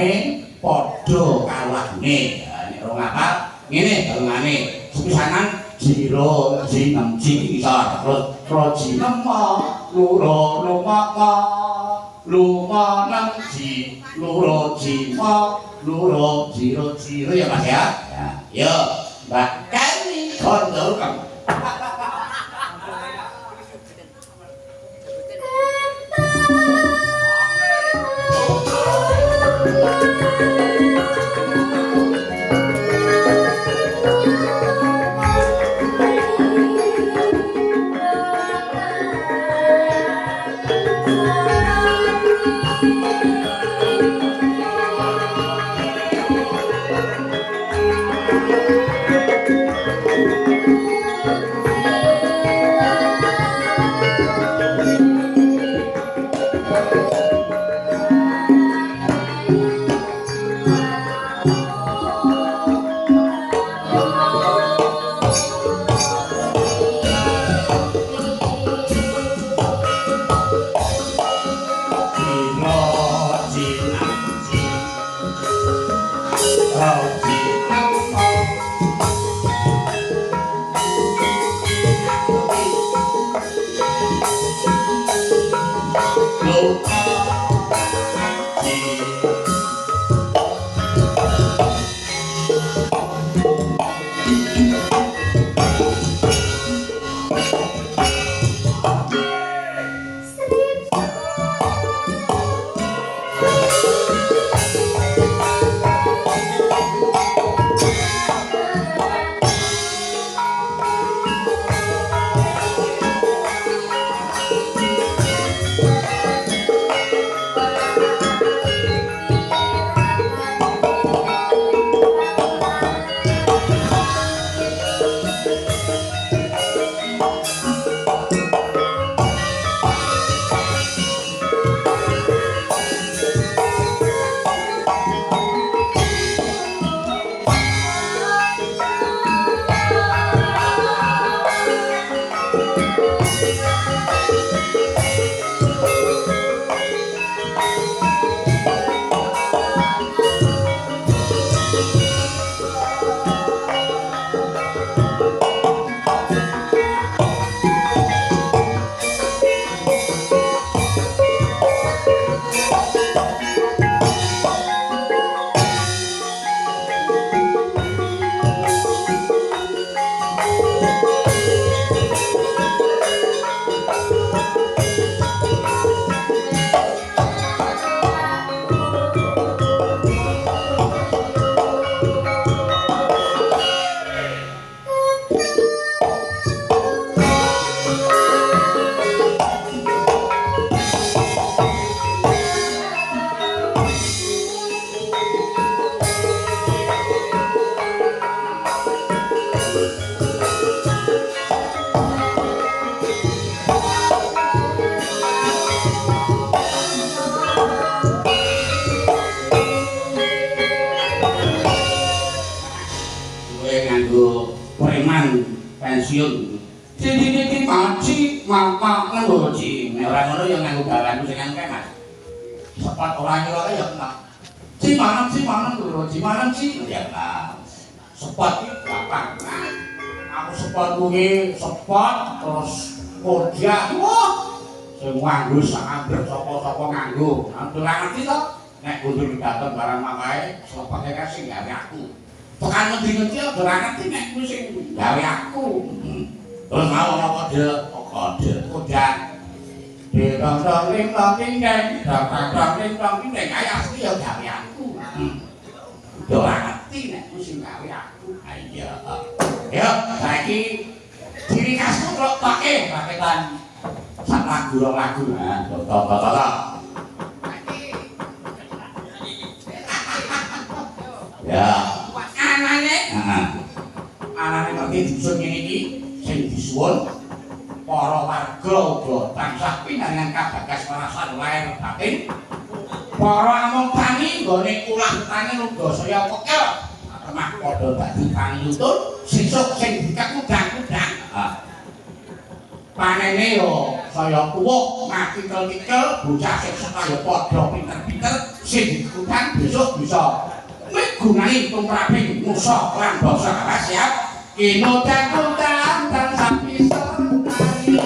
lagune padha karo lagune. Nek ora ngapal ngene balungane. Sepisanan jiro jinem jikisar terus jinem loro lumaka lumanang ji loro jima loro jiro ya Mas ya. Yo Mbak Kani kondo kamu. pensiun. Cici maci mama ngeloci. Orang ngono yang nganggo gawanku sing kemas. Sepot ora kira ya kena. Cimanam lho, cimanam ci ya kena. Sepot iki gampang. Aku sepot kuwi sepot terus kodiak. Wah. Sing nganggo sak ambrek sapa-sapa nganggo. Ora ngerti to? Nek kundur dateng barang mamae, sepote kasih gawe aku. Tekan ngendi-ngendi ora ngerti nek kuwi sing gawe aku. Terus mau kode kodan. Dong ring dong ding kaya asli ya gawe aku. Ora ngerti nek kuwi sing gawe aku. Ayo. Yo, saiki ciri khasku kok pakai raketan sak lagu rong lagu. Nah, toto. Ya. Anane kok disusun ngene iki sing disuwun para warga uga tansah pinangan kabagas warasan lair batin. Para amung tani nggone ulah tani uga saya pekel. Temah padha dadi tani lutut, sesuk sing dikek kudang-kudang. Panene yo saya tuwuh ngakikel-kikel bocah sing sekaya padha pinter-pinter sing dikutan besok bisa migunani tumraping musa lan basa siap kino cakutan dan sapi sertani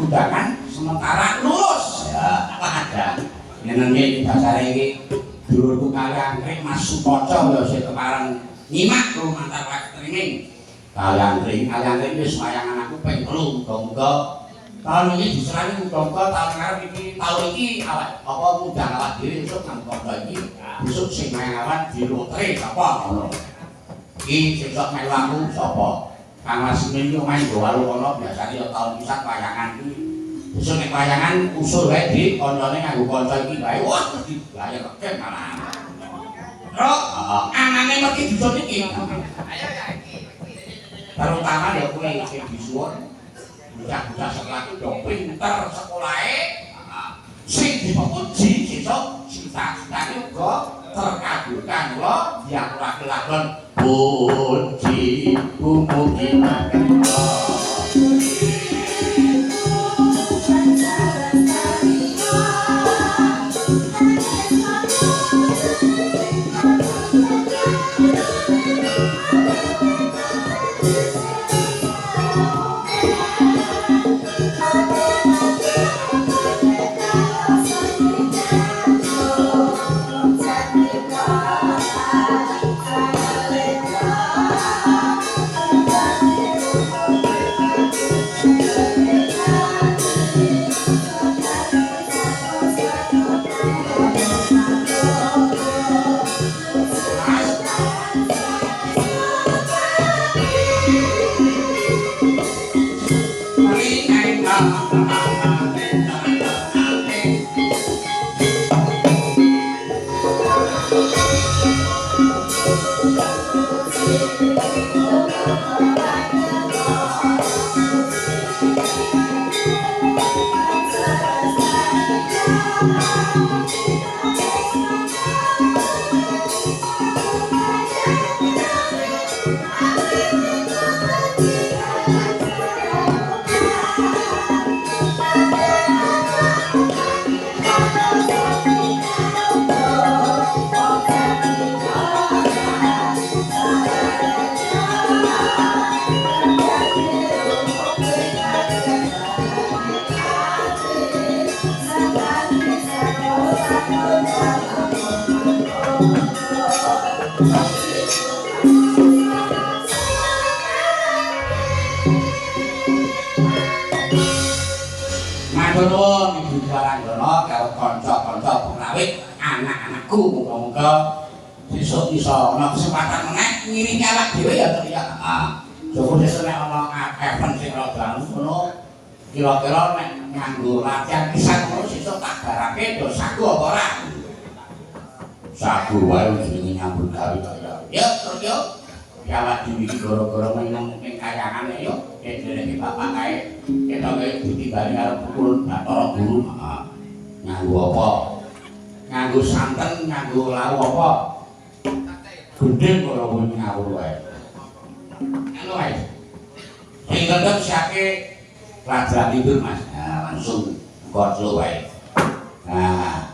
undangan sementara lulus ya apa ada nyenenge dasare iki dulurku kalian Mas Supoco lho sing kemarin nyimak lumantar streaming kalian wis wayangan aku ping 3 muga-muga tahun ini diserani muga-muga tahun ngarep iki tahun iki awak apa ngundang awak dhewe esuk nang kono iki besok sing mayangan di lotre sapa ngono iki sesuk melu aku sapa Kang Wasmin yo main walu kono biasane yo tahun pisan wayangan iki. Besok nek wayangan usul wae di koncone nganggo kanca iki wae. Wah, dibayar kek malah. Terus anane mesti disuwun iki. Ayo ya iki. Terutama ya kuwi sing disuwun. Bocah-bocah sekolah iki yo pinter sekolahe. Sing dipuji sesuk cita-citane uga terkabulkan lho yang lakon puji umugi anak-anakku muga-muga besok bisa ana kesempatan meneh ngiringi awak dhewe ya to ya. Coba sesuk nek ana event sing rada ngono kira-kira nek nganggo latihan pisan ngono sesuk tak garake do sagu apa ora? Sagu wae jenenge nyambut gawe to ya. Ya terus yo. Ya awak dhewe iki gara-gara meneng ning kayangan yo nek dereke bapak kae ketoke ditimbali karo pukul Bathara Guru. Nganggo apa? Nganggo santen, nganggo lawu apa? Gendeng karo wong ngawur wae. Ngono wae. Sing tetep siake rada tidur Mas. Nah, langsung koclo wae. Nah,